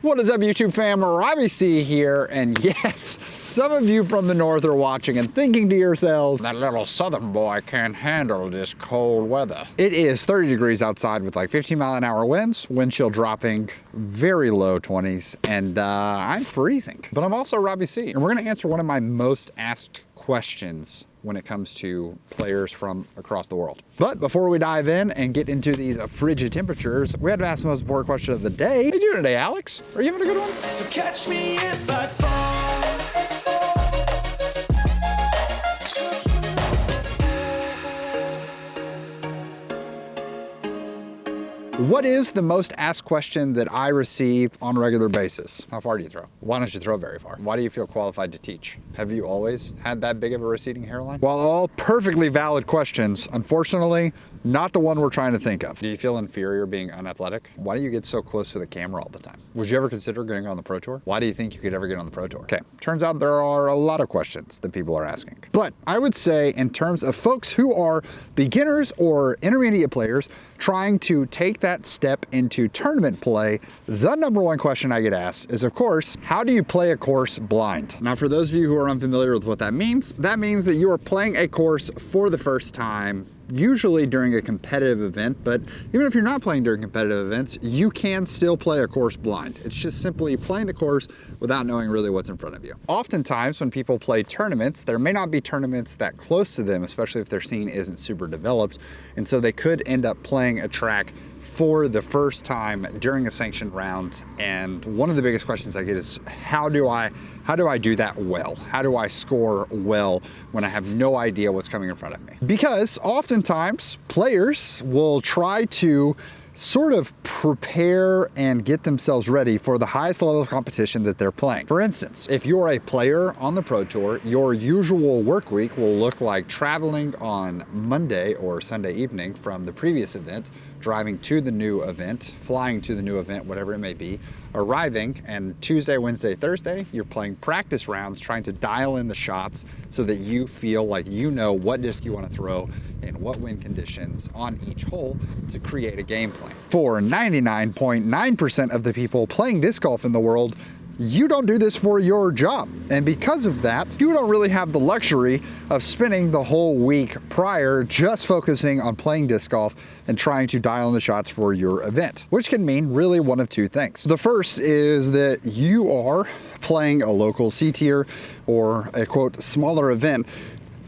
What is up, YouTube fam? Robbie C here, and yes, some of you from the north are watching and thinking to yourselves, that little southern boy can't handle this cold weather. It is 30 degrees outside with like 15-mile-an-hour winds, wind chill dropping very low 20s, and I'm freezing. But I'm also Robbie C, and we're gonna answer one of my most asked questions when it comes to players from across the world. But before we dive in and get into these frigid temperatures, we had to ask the most important question of the day. How you doing today, Alex? Are you having a good one? So catch me if I fall. What is the most asked question that I receive on a regular basis? How far do you throw? Why don't you throw very far? Why do you feel qualified to teach? Have you always had that big of a receding hairline? While all perfectly valid questions, unfortunately, not the one we're trying to think of. Do you feel inferior being unathletic? Why do you get so close to the camera all the time? Would you ever consider getting on the Pro Tour? Why do you think you could ever get on the Pro Tour? Okay, turns out there are a lot of questions that people are asking. But I would say in terms of folks who are beginners or intermediate players trying to take that step into tournament play, the number one question I get asked is, of course, how do you play a course blind? Now, for those of you who are unfamiliar with what that means that you are playing a course for the first time, usually during a competitive event, but even if you're not playing during competitive events, you can still play a course blind. It's just simply playing the course without knowing really what's in front of you. Oftentimes when people play tournaments, there may not be tournaments that close to them, especially if their scene isn't super developed, and so they could end up playing a track for the first time during a sanctioned round. And one of the biggest questions I get is, how do I do that well? How do I score well when I have no idea what's coming in front of me? Because oftentimes players will try to sort of prepare and get themselves ready for the highest level of competition that they're playing. For instance, if you're a player on the Pro Tour, your usual work week will look like traveling on Monday or Sunday evening from the previous event, driving to the new event, flying to the new event, whatever it may be, arriving, and Tuesday, Wednesday, Thursday, you're playing practice rounds, trying to dial in the shots so that you feel like you know what disc you want to throw and what wind conditions on each hole to create a game plan. For 99.9% of the people playing disc golf in the world, you don't do this for your job. And because of that, you don't really have the luxury of spending the whole week prior just focusing on playing disc golf and trying to dial in the shots for your event, which can mean really one of two things. The first is that you are playing a local C tier or a quote smaller event.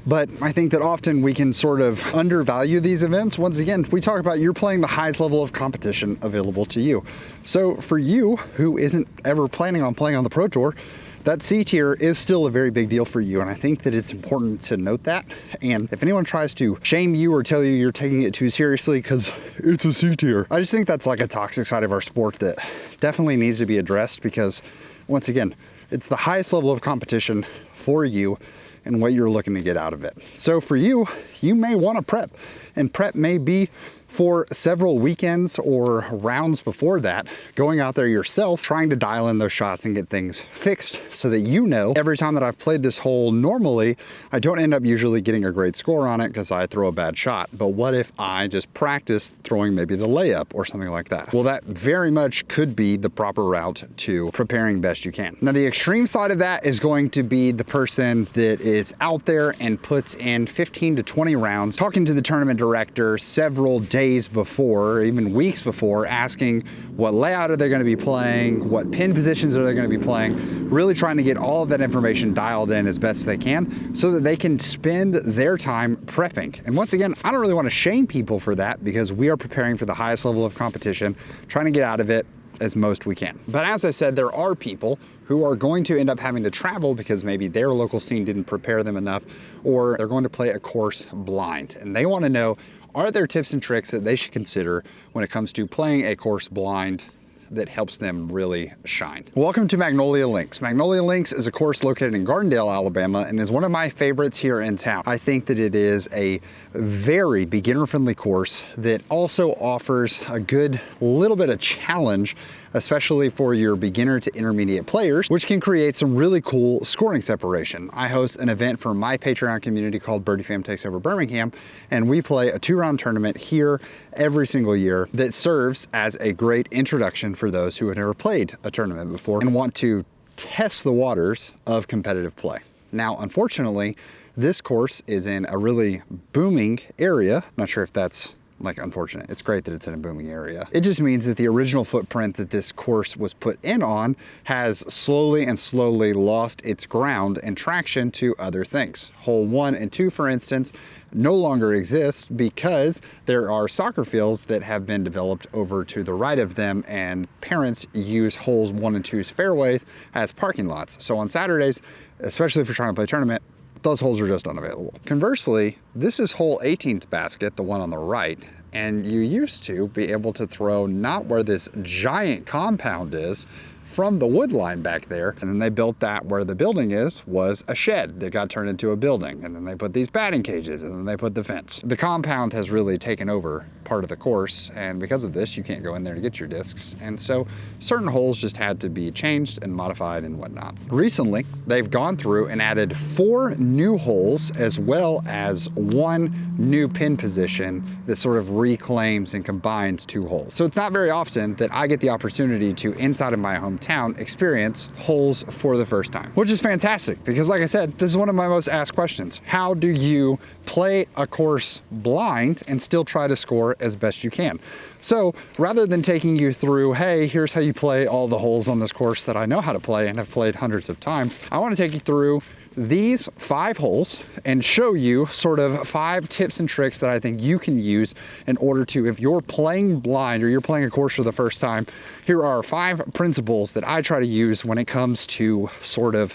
But I think that often we can sort of undervalue these events. Once again, we talk about you're playing the highest level of competition available to you. So for you, who isn't ever planning on playing on the Pro Tour, that C tier is still a very big deal for you. And I think that it's important to note that. And if anyone tries to shame you or tell you you're taking it too seriously because it's a C tier, I just think that's like a toxic side of our sport that definitely needs to be addressed, because once again, it's the highest level of competition for you and what you're looking to get out of it. So for you, you may want to prep, and prep may be for several weekends or rounds before that, going out there yourself, trying to dial in those shots and get things fixed so that you know every time that I've played this hole normally, I don't end up usually getting a great score on it because I throw a bad shot. But what if I just practice throwing maybe the layup or something like that? Well, that very much could be the proper route to preparing best you can. Now, the extreme side of that is going to be the person that is out there and puts in 15 to 20 rounds, talking to the tournament director several days before, even weeks before, asking what layout are they going to be playing, what pin positions are they going to be playing, really trying to get all of that information dialed in as best they can so that they can spend their time prepping. And once again, I don't really want to shame people for that, because we are preparing for the highest level of competition, trying to get out of it as most we can. But as I said, there are people who are going to end up having to travel because maybe their local scene didn't prepare them enough, or they're going to play a course blind, and they want to know, are there tips and tricks that they should consider when it comes to playing a course blind that helps them really shine? Welcome to Magnolia Links. Magnolia Links is a course located in Gardendale, Alabama, and is one of my favorites here in town. I think that it is a very beginner-friendly course that also offers a good little bit of challenge, especially for your beginner to intermediate players, which can create some really cool scoring separation. I host an event for my Patreon community called Birdie Fam Takes Over Birmingham, and we play a 2-round tournament here every single year that serves as a great introduction for those who have never played a tournament before and want to test the waters of competitive play. Now, unfortunately, this course is in a really booming area. I'm not sure if that's like unfortunate. It's great that it's in a booming area. It just means that the original footprint that this course was put in on has slowly and slowly lost its ground and traction to other things. Hole 1 and 2, for instance, no longer exist because there are soccer fields that have been developed over to the right of them, and parents use holes 1 and 2's fairways as parking lots. So on Saturdays, especially if you're trying to play a tournament, those holes are just unavailable. Conversely, this is hole 18's basket, the one on the right, and you used to be able to throw not where this giant compound is, from the wood line back there, and then they built that where the building was a shed that got turned into a building, and then they put these batting cages, and then they put the fence. The compound has really taken over part of the course, and because of this, you can't go in there to get your discs, and so certain holes just had to be changed and modified and whatnot. Recently, they've gone through and added 4 new holes as well as 1 new pin position that sort of reclaims and combines 2 holes. So it's not very often that I get the opportunity to, inside of my hometown, experience holes for the first time, which is fantastic because, like I said, this is one of my most asked questions. How do you play a course blind and still try to score as best you can? So rather than taking you through, hey, here's how you play all the holes on this course that I know how to play and have played hundreds of times, I want to take you through these 5 holes and show you sort of 5 tips and tricks that I think you can use in order to, if you're playing blind or you're playing a course for the first time, here are 5 principles that I try to use when it comes to sort of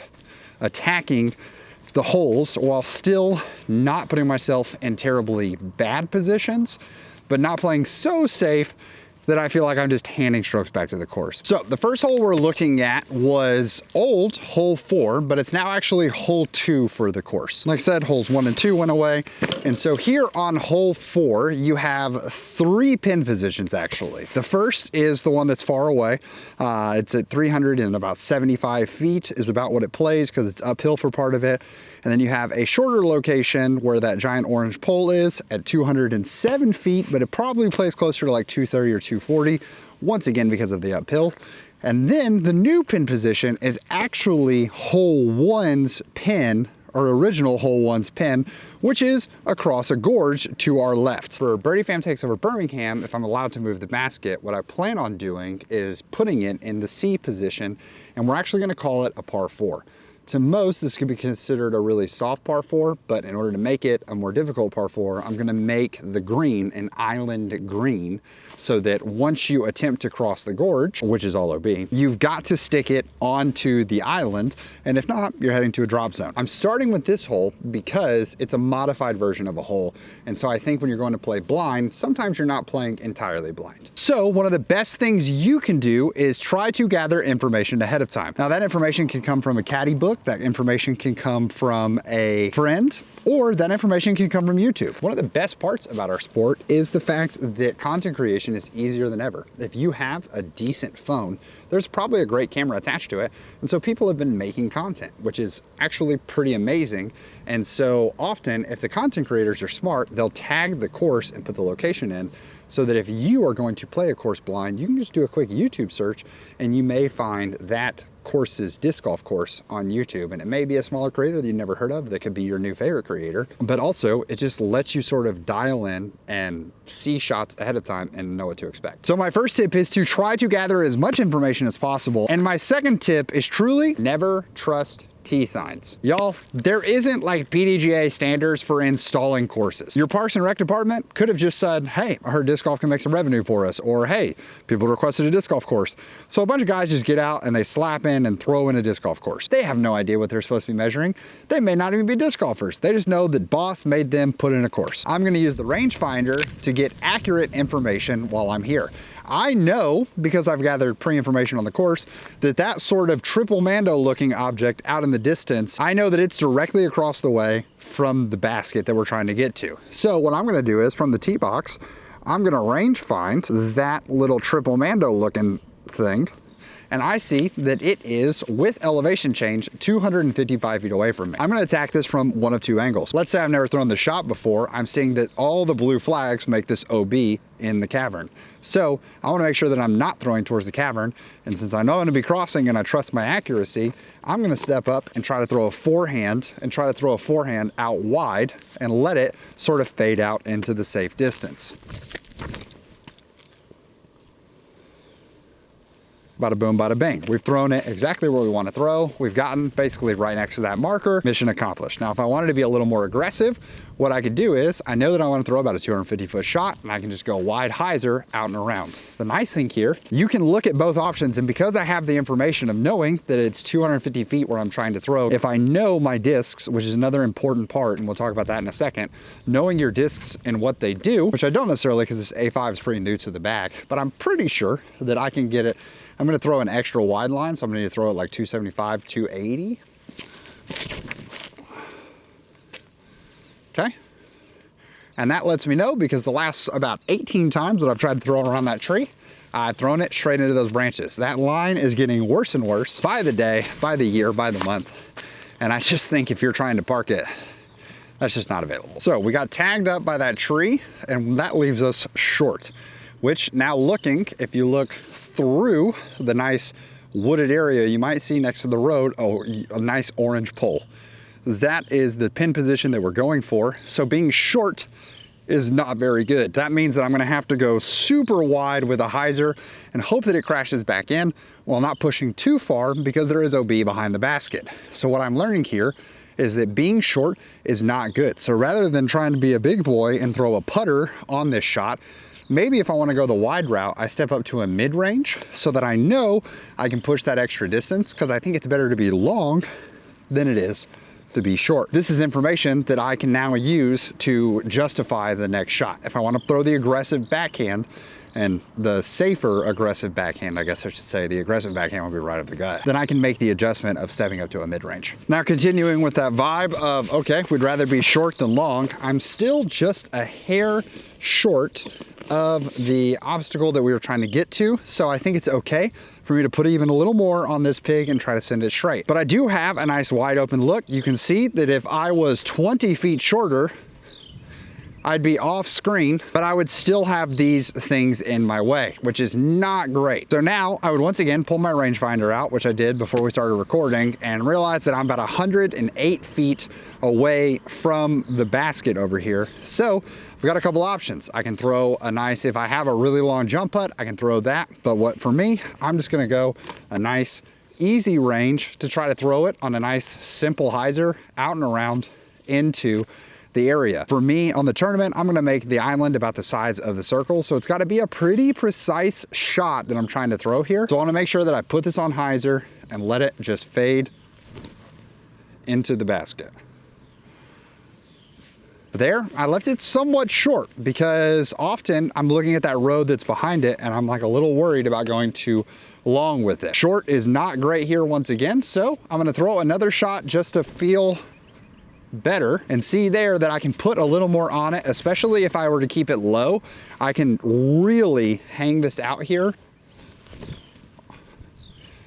attacking the holes while still not putting myself in terribly bad positions, but not playing so safe that I feel like I'm just handing strokes back to the course. So the first hole we're looking at was old hole 4, but it's now actually hole 2 for the course. Like I said, holes 1 and 2 went away. And so here on hole 4, you have 3 pin positions actually. The first is the one that's far away. It's at 375 feet is about what it plays because it's uphill for part of it. And then you have a shorter location where that giant orange pole is at 207 feet, but it probably plays closer to like 230 or 240, once again because of the uphill. And then the new pin position is actually hole 1's pin, or original hole 1's pin, which is across a gorge to our left. For Birdie Fam Takes Over Birmingham, if I'm allowed to move the basket, what I plan on doing is putting it in the C position, and we're actually gonna call it a par 4. To most, this could be considered a really soft par 4, but in order to make it a more difficult par 4, I'm gonna make the green an island green so that once you attempt to cross the gorge, which is all OB, you've got to stick it onto the island, and if not, you're heading to a drop zone. I'm starting with this hole because it's a modified version of a hole, and so I think when you're going to play blind, sometimes you're not playing entirely blind. So one of the best things you can do is try to gather information ahead of time. Now that information can come from a caddy book, that information can come from a friend, or that information can come from YouTube. One of the best parts about our sport is the fact that content creation is easier than ever. If you have a decent phone, there's probably a great camera attached to it. And so people have been making content, which is actually pretty amazing. And so often, if the content creators are smart, they'll tag the course and put the location in, so that if you are going to play a course blind, you can just do a quick YouTube search and you may find that course's disc golf course on YouTube. And it may be a smaller creator that you've never heard of that could be your new favorite creator, but also it just lets you sort of dial in and see shots ahead of time and know what to expect. So my first tip is to try to gather as much information as possible. And my second tip is truly never trust T signs. Y'all, there isn't like PDGA standards for installing courses. Your Parks and Rec department could have just said, hey, I heard disc golf can make some revenue for us, or hey, people requested a disc golf course. So a bunch of guys just get out and they slap in and throw in a disc golf course. They have no idea what they're supposed to be measuring. They may not even be disc golfers. They just know that boss made them put in a course. I'm gonna use the rangefinder to get accurate information while I'm here. I know, because I've gathered pre-information on the course, that sort of triple Mando looking object out in the distance, I know that it's directly across the way from the basket that we're trying to get to. So what I'm gonna do is, from the tee box, I'm gonna range find that little triple Mando looking thing, and I see that it is, with elevation change, 255 feet away from me. I'm gonna attack this from one of two angles. Let's say I've never thrown the shot before. I'm seeing that all the blue flags make this OB in the cavern. So I wanna make sure that I'm not throwing towards the cavern, and since I know I'm gonna be crossing and I trust my accuracy, I'm gonna step up and try to throw a forehand out wide and let it sort of fade out into the safe distance. Bada boom, bada bing. We've thrown it exactly where we want to throw. We've gotten basically right next to that marker. Mission accomplished. Now, if I wanted to be a little more aggressive, what I could do is, I know that I want to throw about a 250-foot shot, and I can just go wide hyzer out and around. The nice thing here, you can look at both options, and because I have the information of knowing that it's 250 feet where I'm trying to throw, if I know my discs, which is another important part, and we'll talk about that in a second, knowing your discs and what they do, which I don't necessarily because this A5 is pretty new to the bag, but I'm pretty sure that I can get it. I'm gonna throw an extra wide line, so I'm gonna need to throw it like 275, 280. Okay. And that lets me know, because the last about 18 times that I've tried to throw it around that tree, I've thrown it straight into those branches. That line is getting worse and worse by the day, by the year, by the month. And I just think if you're trying to park it, that's just not available. So we got tagged up by that tree, and that leaves us short, which now looking, if you look through the nice wooded area, you might see next to the road, oh, a nice orange pole. That is the pin position that we're going for. So being short is not very good. That means that I'm gonna have to go super wide with a hyzer and hope that it crashes back in while not pushing too far, because there is OB behind the basket. So what I'm learning here is that being short is not good. So rather than trying to be a big boy and throw a putter on this shot, maybe if I want to go the wide route, I step up to a mid-range so that I know I can push that extra distance, because I think it's better to be long than it is to be short. This is information that I can now use to justify the next shot. If I want to throw the aggressive backhand, and the safer aggressive backhand, I guess I should say, the aggressive backhand will be right up the gut, then I can make the adjustment of stepping up to a mid-range. Now, continuing with that vibe of, okay, we'd rather be short than long, I'm still just a hair short of the obstacle that we were trying to get to. So I think it's okay for me to put even a little more on this pig and try to send it straight. But I do have a nice wide open look. You can see that if I was 20 feet shorter, I'd be off screen, but I would still have these things in my way, which is not great. So now I would once again pull my rangefinder out, which I did before we started recording, and realize that I'm about 108 feet away from the basket over here. So I've got a couple options. I can throw a nice, if I have a really long jump putt, I can throw that. But what for me, I'm just gonna go a nice easy range to try to throw it on a nice simple hyzer out and around into the area. For me on the tournament, I'm gonna make the island about the size of the circle. So it's gotta be a pretty precise shot that I'm trying to throw here. So I wanna make sure that I put this on hyzer and let it just fade into the basket. There, I left it somewhat short because often I'm looking at that road that's behind it and I'm like a little worried about going too long with it. Short is not great here once again, so I'm gonna throw another shot just to feel better and see there that I can put a little more on it, especially if I were to keep it low. I can really hang this out here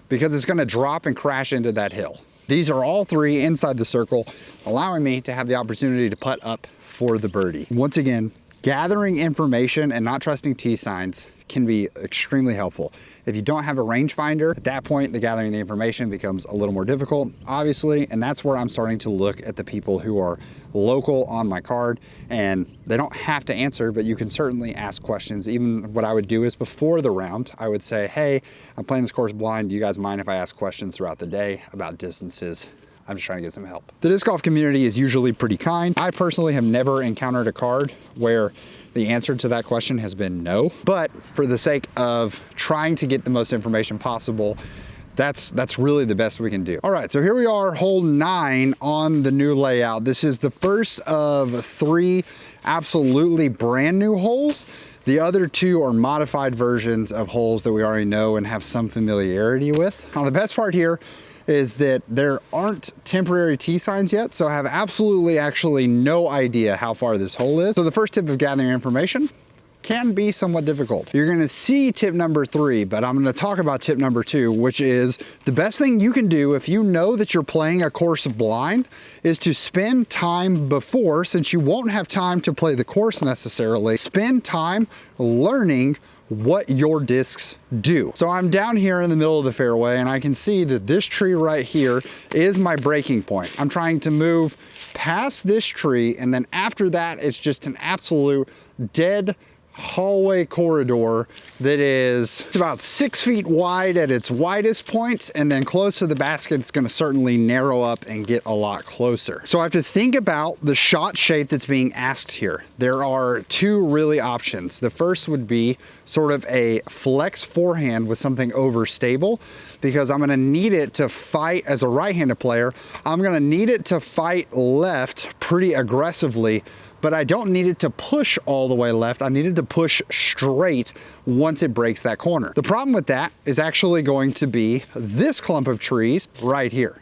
because it's gonna drop and crash into that hill. These are all three inside the circle, allowing me to have the opportunity to putt up for the birdie. Once again, gathering information and not trusting tee signs can be extremely helpful. If you don't have a rangefinder, at that point, the gathering the information becomes a little more difficult, obviously, and that's where I'm starting to look at the people who are local on my card, and they don't have to answer, but you can certainly ask questions. Even what I would do is before the round, I would say, hey, I'm playing this course blind. Do you guys mind if I ask questions throughout the day about distances? I'm just trying to get some help. The disc golf community is usually pretty kind. I personally have never encountered a card where the answer to that question has been no, but for the sake of trying to get the most information possible, that's really the best we can do. All right, so here we are, hole 9 on the new layout. This is the first of 3 absolutely brand new holes. The other 2 are modified versions of holes that we already know and have some familiarity with. Now, the best part here is that there aren't temporary tee signs yet, so I have absolutely actually no idea how far this hole is. So the first tip of gathering information, can be somewhat difficult. You're gonna see tip number 3, but I'm gonna talk about tip number 2, which is the best thing you can do if you know that you're playing a course blind is to spend time before, since you won't have time to play the course necessarily, spend time learning what your discs do. So I'm down here in the middle of the fairway and I can see that this tree right here is my breaking point. I'm trying to move past this tree, and then after that, it's just an absolute dead hallway corridor that is about 6 feet wide at its widest point, and then close to the basket it's going to certainly narrow up and get a lot closer. So I have to think about the shot shape that's being asked here. There are 2 really options. The first would be sort of a flex forehand with something overstable, because I'm going to need it to fight as a right-handed player. I'm going to need it to fight left pretty aggressively, but I don't need it to push all the way left. I need it to push straight once it breaks that corner. The problem with that is actually going to be this clump of trees right here.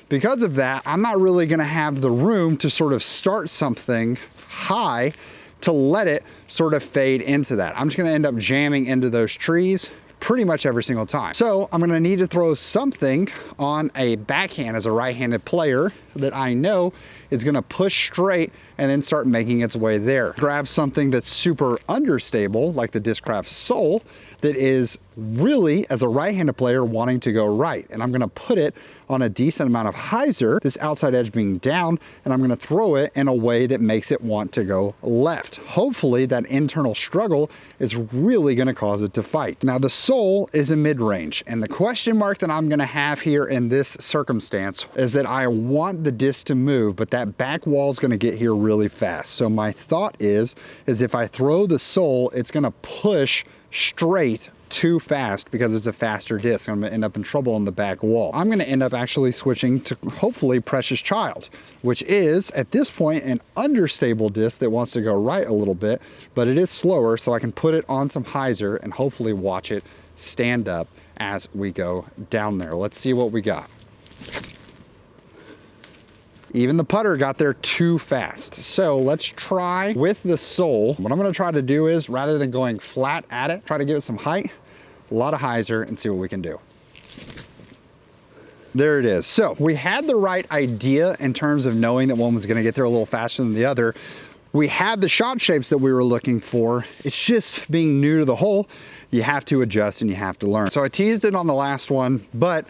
Because of that, I'm not really gonna have the room to sort of start something high to let it sort of fade into that. I'm just gonna end up jamming into those trees pretty much every single time. So I'm gonna need to throw something on a backhand as a right-handed player that I know is gonna push straight and then start making its way there. Grab something that's super understable, like the Discraft Soul, that is really, as a right-handed player, wanting to go right. And I'm gonna put it on a decent amount of hyzer, this outside edge being down, and I'm gonna throw it in a way that makes it want to go left. Hopefully that internal struggle is really gonna cause it to fight. Now the Soul is a mid-range, and the question mark that I'm gonna have here in this circumstance is that I want the disc to move, but that back wall is gonna get here really fast. So my thought is if I throw the Soul, it's gonna push straight too fast because it's a faster disc. I'm gonna end up in trouble on the back wall. I'm gonna end up actually switching to hopefully Precious Child, which is at this point an understable disc that wants to go right a little bit, but it is slower, so I can put it on some hyzer and hopefully watch it stand up as we go down there. Let's see what we got. Even the putter got there too fast. So let's try with the Soul. What I'm gonna try to do is, rather than going flat at it, try to give it some height, a lot of hyzer, and see what we can do. There it is. So we had the right idea in terms of knowing that one was gonna get there a little faster than the other. We had the shot shapes that we were looking for. It's just being new to the hole, you have to adjust and you have to learn. So I teased it on the last one, but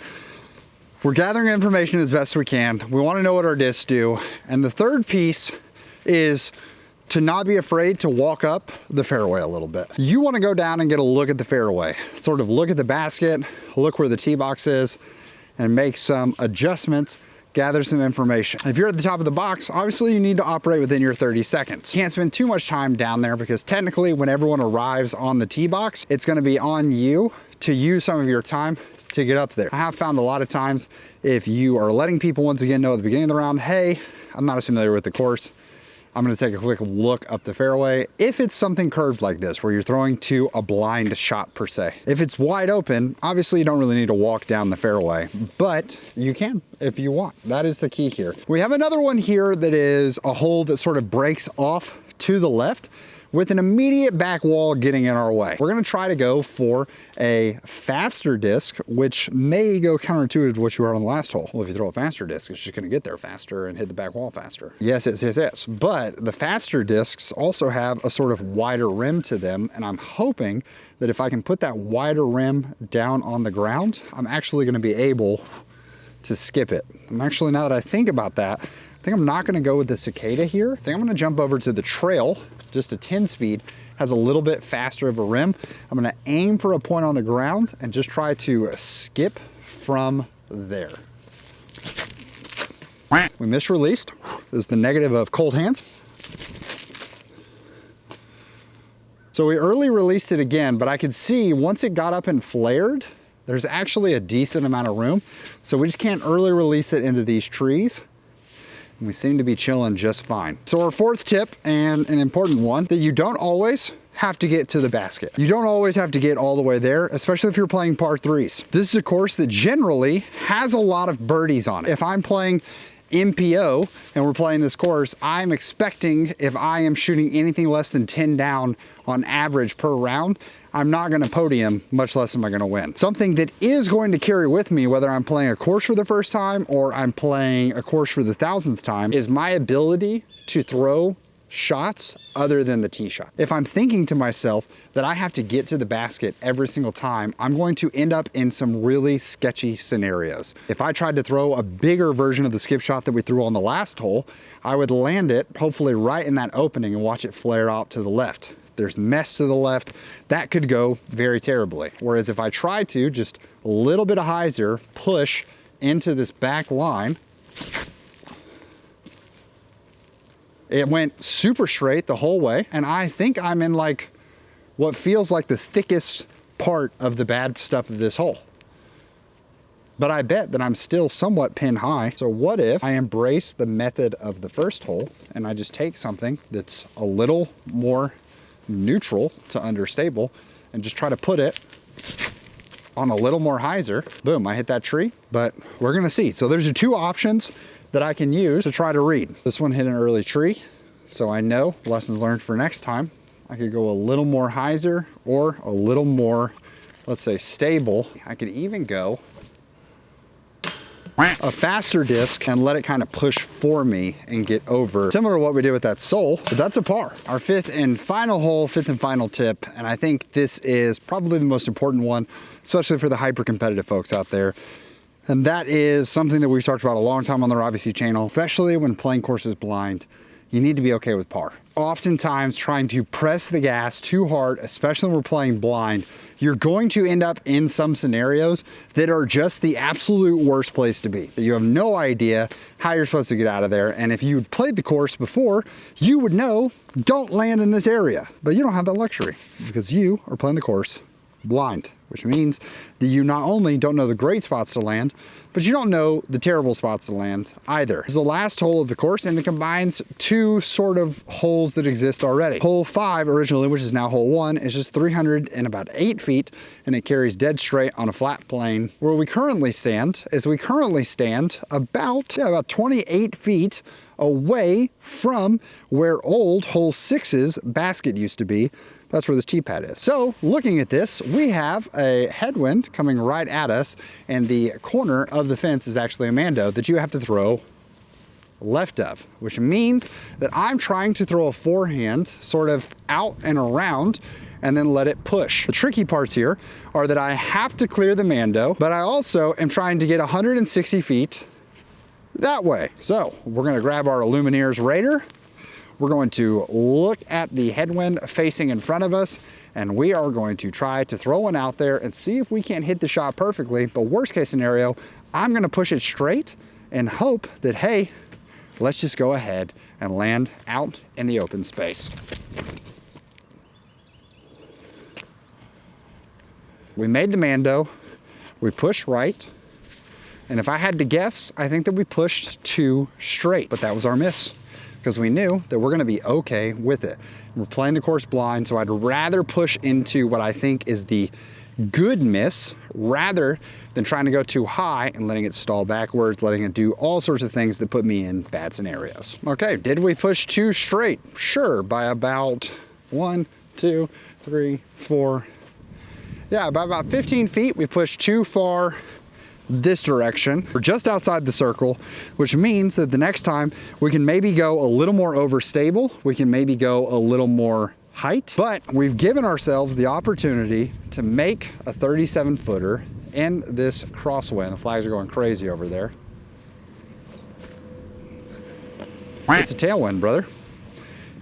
we're gathering information as best we can. We want to know what our discs do. And the third piece is to not be afraid to walk up the fairway a little bit. You want to go down and get a look at the fairway, sort of look at the basket, look where the tee box is, and make some adjustments, gather some information. If you're at the top of the box, obviously you need to operate within your 30 seconds. You can't spend too much time down there because technically when everyone arrives on the tee box, it's going to be on you to use some of your time to get up there. I have found a lot of times if you are letting people once again know at the beginning of the round, hey, I'm not as familiar with the course, I'm gonna take a quick look up the fairway. If it's something curved like this, where you're throwing to a blind shot per se. If it's wide open, obviously you don't really need to walk down the fairway, but you can if you want. That is the key here. We have another one here that is a hole that sort of breaks off to the left with an immediate back wall getting in our way. We're gonna try to go for a faster disc, which may go counterintuitive to what you were on the last hole. Well, if you throw a faster disc, it's just gonna get there faster and hit the back wall faster. Yes. But the faster discs also have a sort of wider rim to them, and I'm hoping that if I can put that wider rim down on the ground, I'm actually gonna be able to skip it. I'm actually, now that I think about that, I think I'm not gonna go with the Cicada here. I think I'm gonna jump over to the Trail, just a 10 speed, has a little bit faster of a rim. I'm gonna aim for a point on the ground and just try to skip from there. We misreleased. This is the negative of cold hands. So we early released it again, but I could see once it got up and flared, there's actually a decent amount of room. So we just can't early release it into these trees. We seem to be chilling just fine. So our fourth tip, and an important one, that you don't always have to get to the basket. You don't always have to get all the way there, especially if you're playing par threes. This is a course that generally has a lot of birdies on it. If I'm playing MPO and we're playing this course, I'm expecting if I am shooting anything less than 10 down on average per round, I'm not gonna podium, much less am I gonna win. Something that is going to carry with me, whether I'm playing a course for the first time or I'm playing a course for the 1000th time, is my ability to throw shots other than the tee shot. If I'm thinking to myself that I have to get to the basket every single time, I'm going to end up in some really sketchy scenarios. If I tried to throw a bigger version of the skip shot that we threw on the last hole, I would land it hopefully right in that opening and watch it flare out to the left. There's mess to the left, that could go very terribly. Whereas if I try to just a little bit of hyzer, push into this back line, it went super straight the whole way, and I think I'm in like what feels like the thickest part of the bad stuff of this hole. But I bet that I'm still somewhat pin high. So what if I embrace the method of the first hole and I just take something that's a little more neutral to understable and just try to put it on a little more hyzer. Boom, I hit that tree, but we're gonna see. So there's your two options that I can use to try to read. This one hit an early tree, so I know, lessons learned for next time. I could go a little more hyzer or a little more, let's say, stable. I could even go a faster disc and let it kind of push for me and get over. Similar to what we did with that sole, but that's a par. Our fifth and final tip, and I think this is probably the most important one, especially for the hyper competitive folks out there. And that is something that we've talked about a long time on the Robbie C channel, especially when playing courses blind. You need to be okay with par. Oftentimes trying to press the gas too hard, especially when we're playing blind, you're going to end up in some scenarios that are just the absolute worst place to be. That you have no idea how you're supposed to get out of there. And if you've played the course before, you would know, don't land in this area. But you don't have that luxury because you are playing the course blind, which means that you not only don't know the great spots to land, but you don't know the terrible spots to land either. This is the last hole of the course, and it combines two sort of holes that exist already. Hole 5 originally, which is now hole 1, is just 308 feet, and it carries dead straight on a flat plane. Where we currently stand is about 28 feet away from where old hole 6's basket used to be. That's where this tee pad is. So looking at this, we have a headwind coming right at us, and the corner of the fence is actually a mando that you have to throw left of, which means that I'm trying to throw a forehand sort of out and around and then let it push. The tricky parts here are that I have to clear the mando, but I also am trying to get 160 feet that way. So we're gonna grab our Lumineers Raider. We're going to look at the headwind facing in front of us, and we are going to try to throw one out there and see if we can't hit the shot perfectly. But worst case scenario, I'm gonna push it straight and hope that, hey, let's just go ahead and land out in the open space. We made the mando, we pushed right, and if I had to guess, I think that we pushed too straight, but that was our miss, because we knew that we're gonna be okay with it. We're playing the course blind, so I'd rather push into what I think is the good miss rather than trying to go too high and letting it stall backwards, letting it do all sorts of things that put me in bad scenarios. Okay, did we push too straight? Sure, by about 1, 2, 3, 4. Yeah, by about 15 feet, we pushed too far this direction. We're just outside the circle, which means that the next time we can maybe go a little more overstable, we can maybe go a little more height, but we've given ourselves the opportunity to make a 37 footer in this crosswind. The flags are going crazy over there. It's a tailwind, brother.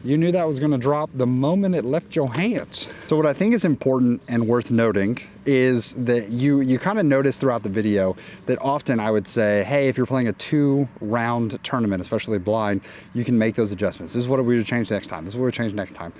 You knew that was gonna drop the moment it left your hands. So what I think is important and worth noting is that you kind of notice throughout the video that often I would say, hey, if you're playing a 2-round tournament, especially blind, you can make those adjustments. This is what we would change next time. This is what we would change next time.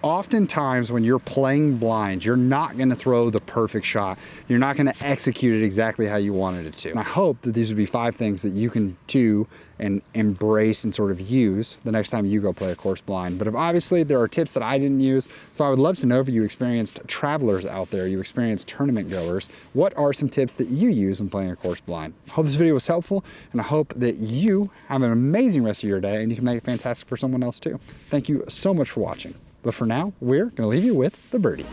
Oftentimes when you're playing blind, you're not gonna throw the perfect shot. You're not gonna execute it exactly how you wanted it to. And I hope that these would be 5 things that you can do and embrace and sort of use the next time you go play a course blind. But if obviously there are tips that I didn't use, so I would love to know if you experienced travelers out there, you experienced tournament goers, what are some tips that you use when playing a course blind? I hope this video was helpful, and I hope that you have an amazing rest of your day and you can make it fantastic for someone else too. Thank you so much for watching. But for now, we're gonna leave you with the birdie.